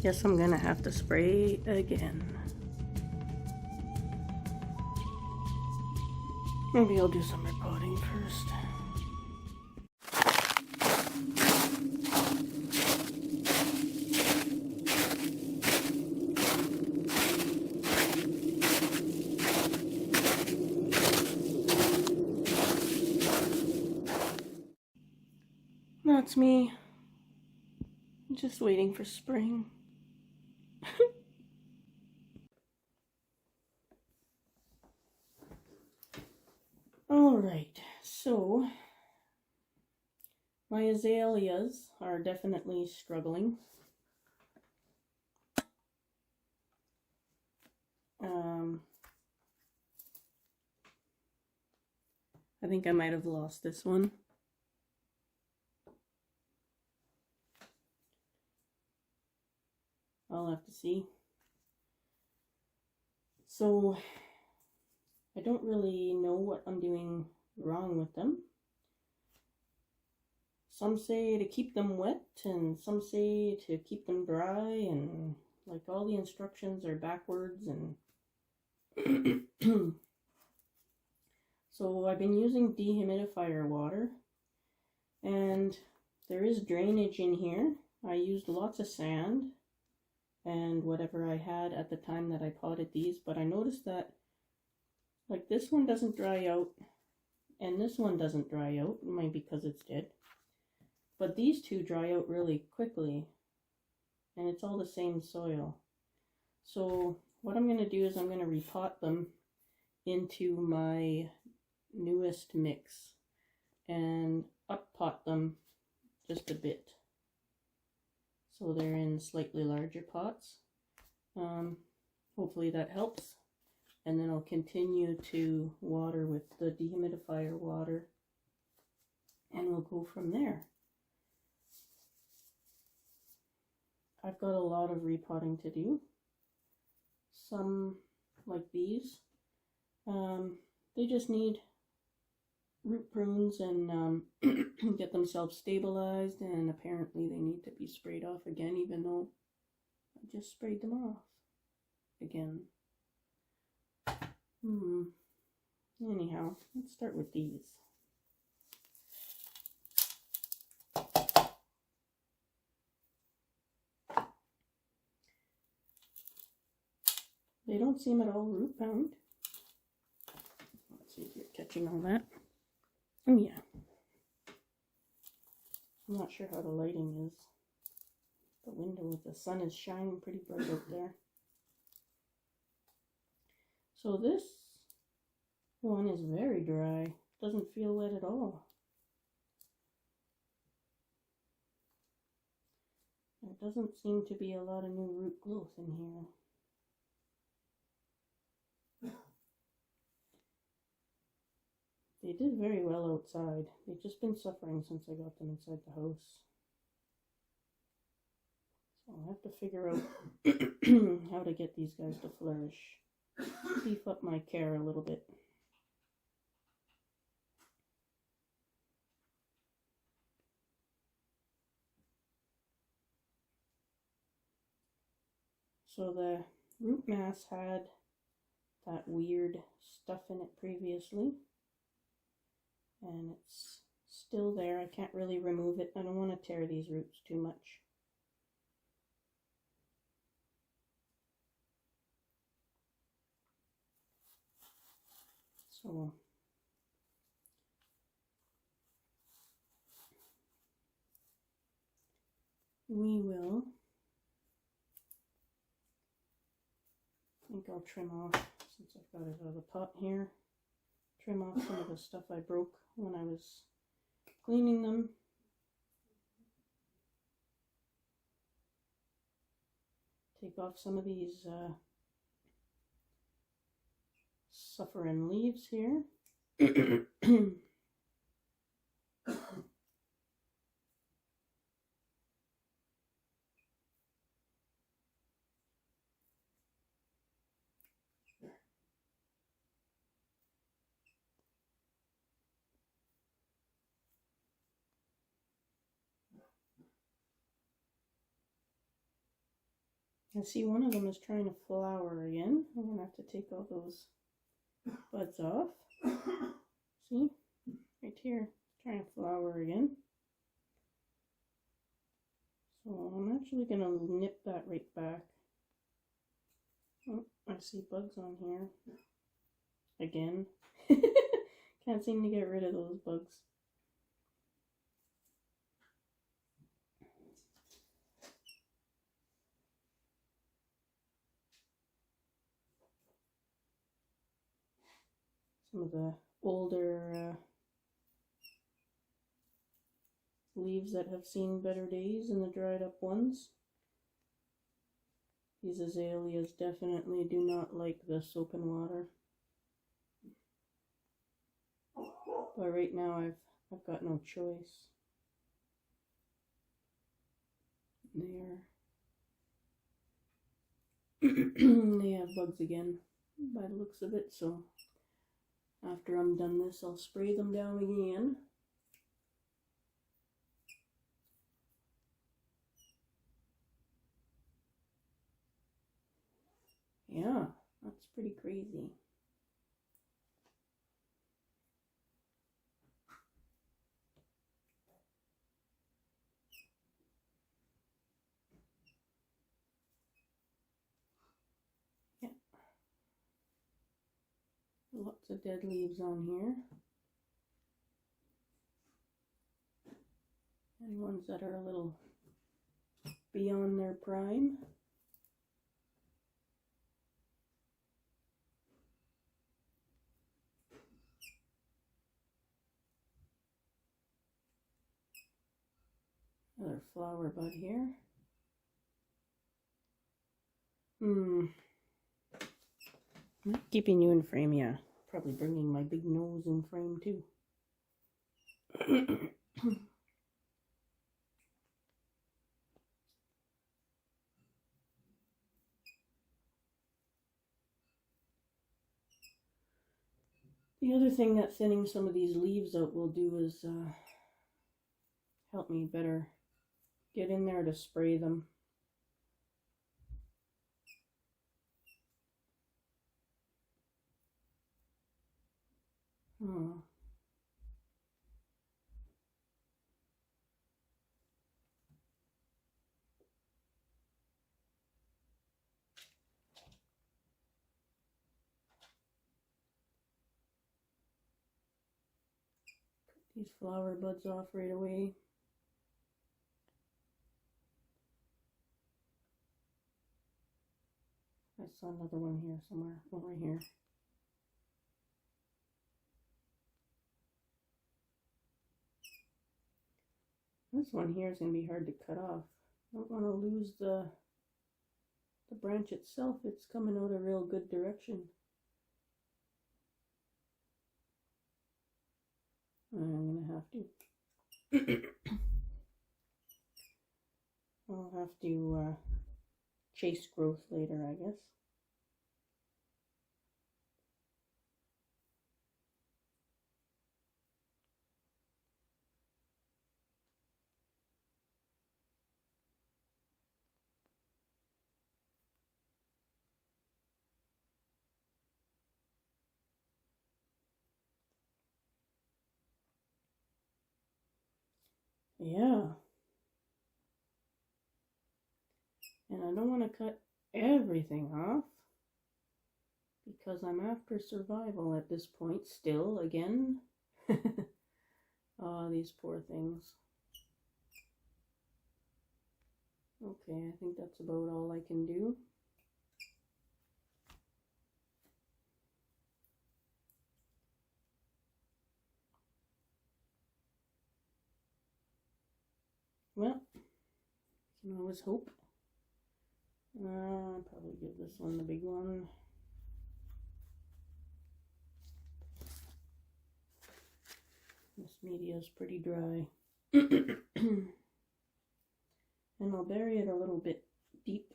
Guess I'm gonna have to spray again. Maybe I'll do some repotting first. That's me. Just waiting for spring. Alright, so my azaleas are definitely struggling. I think I might have lost this one. I'll have to see. So I don't really know what I'm doing wrong with them. Some say to keep them wet, and some say to keep them dry, and like all the instructions are backwards. And so I've been using dehumidifier water, and there is drainage in here. I used lots of sand and whatever I had at the time that I potted these, but I noticed that like this one doesn't dry out and this one doesn't dry out, maybe because it's dead, but these two dry out really quickly, and it's all the same soil. So what I'm going to do is I'm going to repot them into my newest mix and up pot them just a bit, so they're in slightly larger pots. Hopefully that helps. And then I'll continue to water with the dehumidifier water, and we'll go from there. I've got a lot of repotting to do. Some, like these, they just need root prunes and get themselves stabilized, and apparently they need to be sprayed off again, even though I just sprayed them off again. Anyhow, let's start with these. They don't seem at all root bound. Let's see if you're catching on that. Oh yeah. I'm not sure how the lighting is. The window with the sun is shining pretty bright out there. So this one is very dry. Doesn't feel wet at all. There doesn't seem to be a lot of new root growth in here. They did very well outside. They've just been suffering since I got them inside the house. So I'll have to figure out how to get these guys to flourish. Beef up my care a little bit. So the root mass had that weird stuff in it previously, and it's still there. I can't really remove it. I don't want to tear these roots too much. So we will, I think I'll trim off, since I've got it out of the pot here, trim off some of the stuff I broke when I was cleaning them. Take off some of these suffering leaves here. I see one of them is trying to flower again. I'm going to have to take all those buds off. See? Right here. Trying to flower again. So I'm actually going to nip that right back. Oh, I see bugs on here. Again. Can't seem to get rid of those bugs. Some of the older leaves that have seen better days and the dried up ones. These azaleas definitely do not like the soap and water. But right now I've got no choice. They have bugs again by the looks of it, so after I'm done this I'll spray them down again. Yeah, that's pretty crazy. Yeah. Lots of dead leaves on here. And ones that are a little beyond their prime. Another flower bud here. Keeping you in frame, yeah. Probably bringing my big nose in frame too. The other thing that thinning some of these leaves out will do is help me better get in there to spray them. These flower buds off right away. I saw another one here somewhere, over here. This one here is going to be hard to cut off. I don't want to lose the branch itself. It's coming out a real good direction. I'm going to have to. I'll have to chase growth later, I guess. Yeah. And I don't want to cut everything off. because I'm after survival at this point still again. Oh, these poor things. Okay, I think that's about all I can do. Well, can always hope. I'll probably give this one the big one. This media is pretty dry. And I'll bury it a little bit deep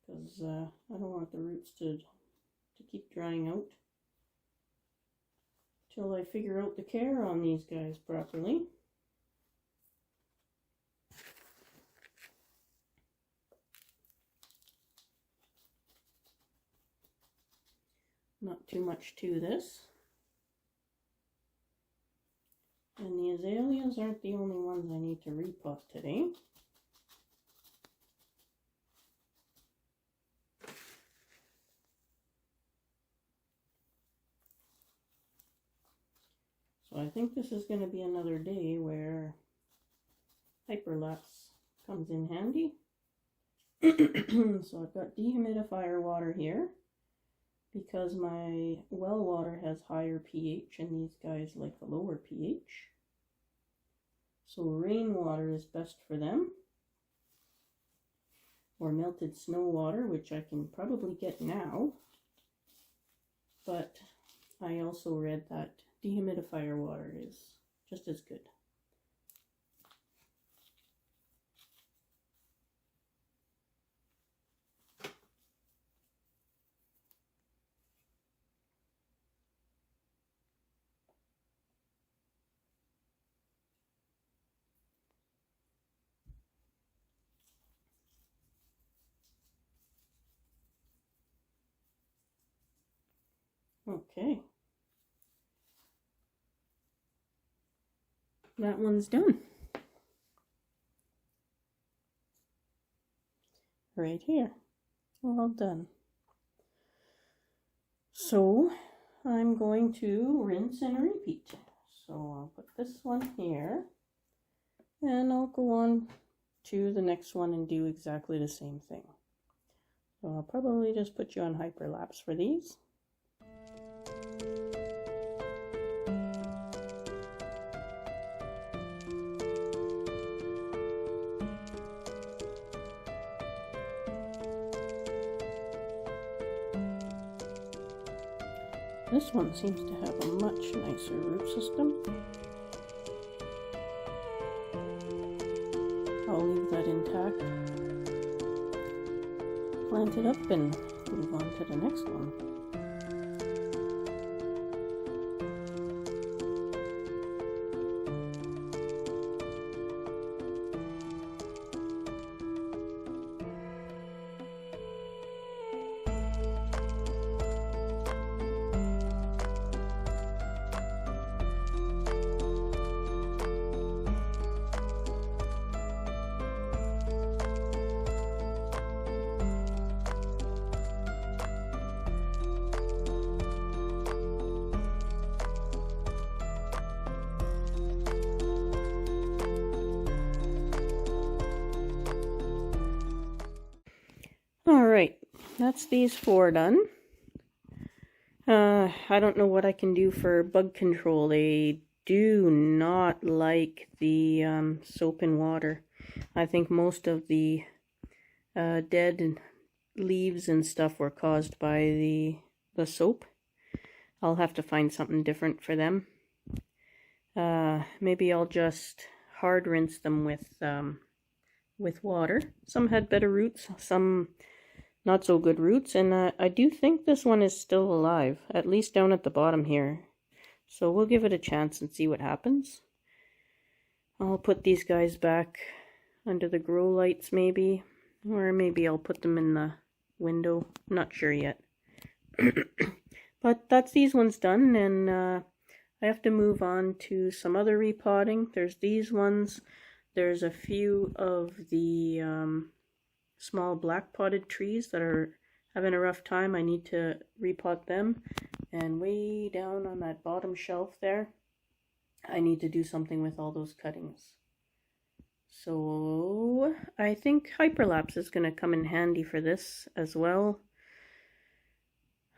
because I don't want the roots to keep drying out till I figure out the care on these guys properly. Not too much to this. And the azaleas aren't the only ones I need to repot today. So I think this is going to be another day where hyperlapse comes in handy. So I've got dehumidifier water here because my well water has higher pH and these guys like the lower pH. So rainwater is best for them, or melted snow water, which I can probably get now, but I also read that dehumidifier water is just as good. Okay. That one's done. Right here. All done. So I'm going to rinse and repeat. So I'll put this one here and I'll go on to the next one and do exactly the same thing. So I'll probably just put you on hyperlapse for these. This one seems to have a much nicer root system. I'll leave that intact, plant it up and move on to the next one. Alright, that's these 4 done. I don't know what I can do for bug control. They do not like the soap and water. I think most of the dead leaves and stuff were caused by the soap. I'll have to find something different for them. Maybe I'll just hard rinse them with water. Some had better roots, some not so good roots, and I do think this one is still alive, at least down at the bottom here. So we'll give it a chance and see what happens. I'll put these guys back under the grow lights maybe, or maybe I'll put them in the window. Not sure yet. But that's these ones done, and I have to move on to some other repotting. There's these ones. There's a few of the small black potted trees that are having a rough time. I need to repot them. And way down on that bottom shelf there, I need to do something with all those cuttings. So I think hyperlapse is going to come in handy for this as well.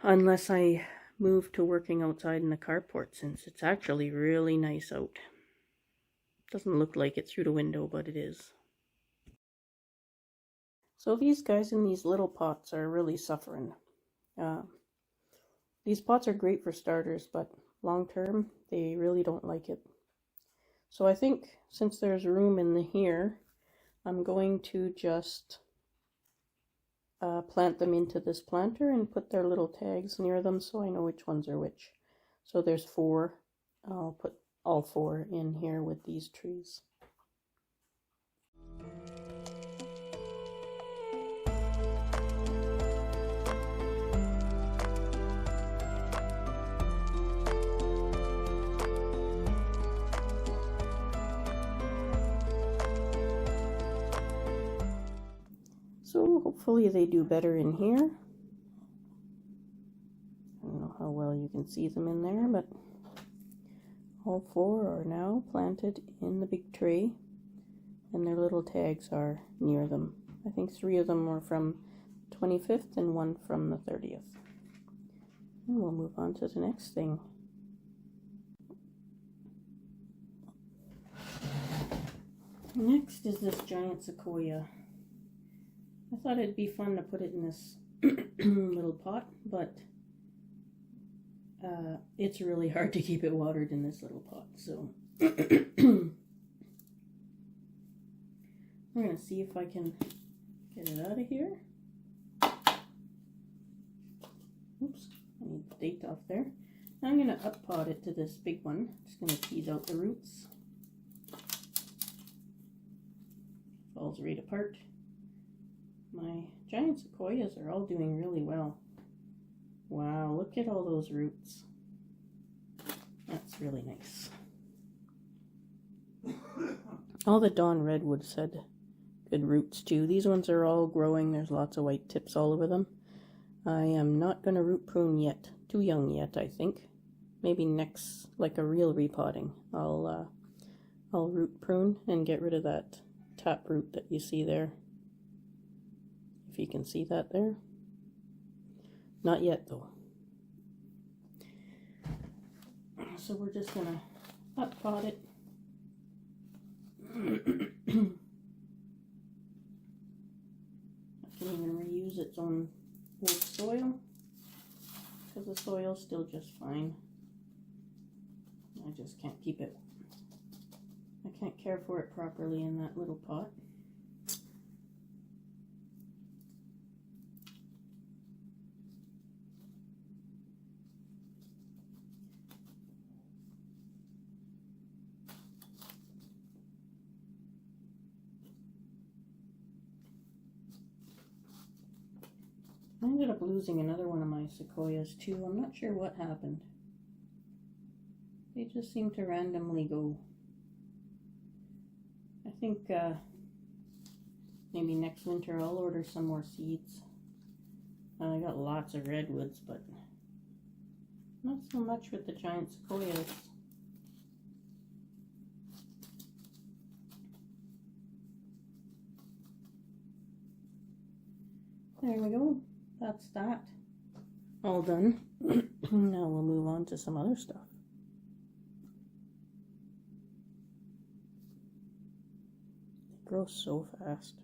Unless I move to working outside in the carport, since it's actually really nice out. Doesn't look like it through the window, but it is. So these guys in these little pots are really suffering. These pots are great for starters, but long term, they really don't like it. So I think since there's room in here, I'm going to just plant them into this planter and put their little tags near them so I know which ones are which. So there's 4. I'll put all 4 in here with these trees. So hopefully they do better in here. I don't know how well you can see them in there, but all 4 are now planted in the big tray, and their little tags are near them. I think 3 of them were from 25th and 1 from the 30th. And we'll move on to the next thing. Next is this giant sequoia. I thought it'd be fun to put it in this little pot, but it's really hard to keep it watered in this little pot, so I'm going to see if I can get it out of here. Oops, I need the date off there. Now I'm going to up pot it to this big one. Just going to tease out the roots. Falls right apart. My giant sequoias are all doing really well. Wow, look at all those roots. That's really nice. All the Dawn Redwoods had good roots too. These ones are all growing. There's lots of white tips all over them. I am not going to root prune yet. Too young yet, I think. Maybe next, like a real repotting, I'll root prune and get rid of that tap root that you see there. If you can see that there. Not yet though. So we're just gonna up pot it. I can even reuse its own old soil because the soil's still just fine. I just can't keep it. I can't care for it properly in that little pot. I ended up losing another one of my sequoias too. I'm not sure what happened. They just seem to randomly go. I think maybe next winter I'll order some more seeds. I got lots of redwoods, but not so much with the giant sequoias. There we go. That's that. All done. Now we'll move on to some other stuff. It grows so fast.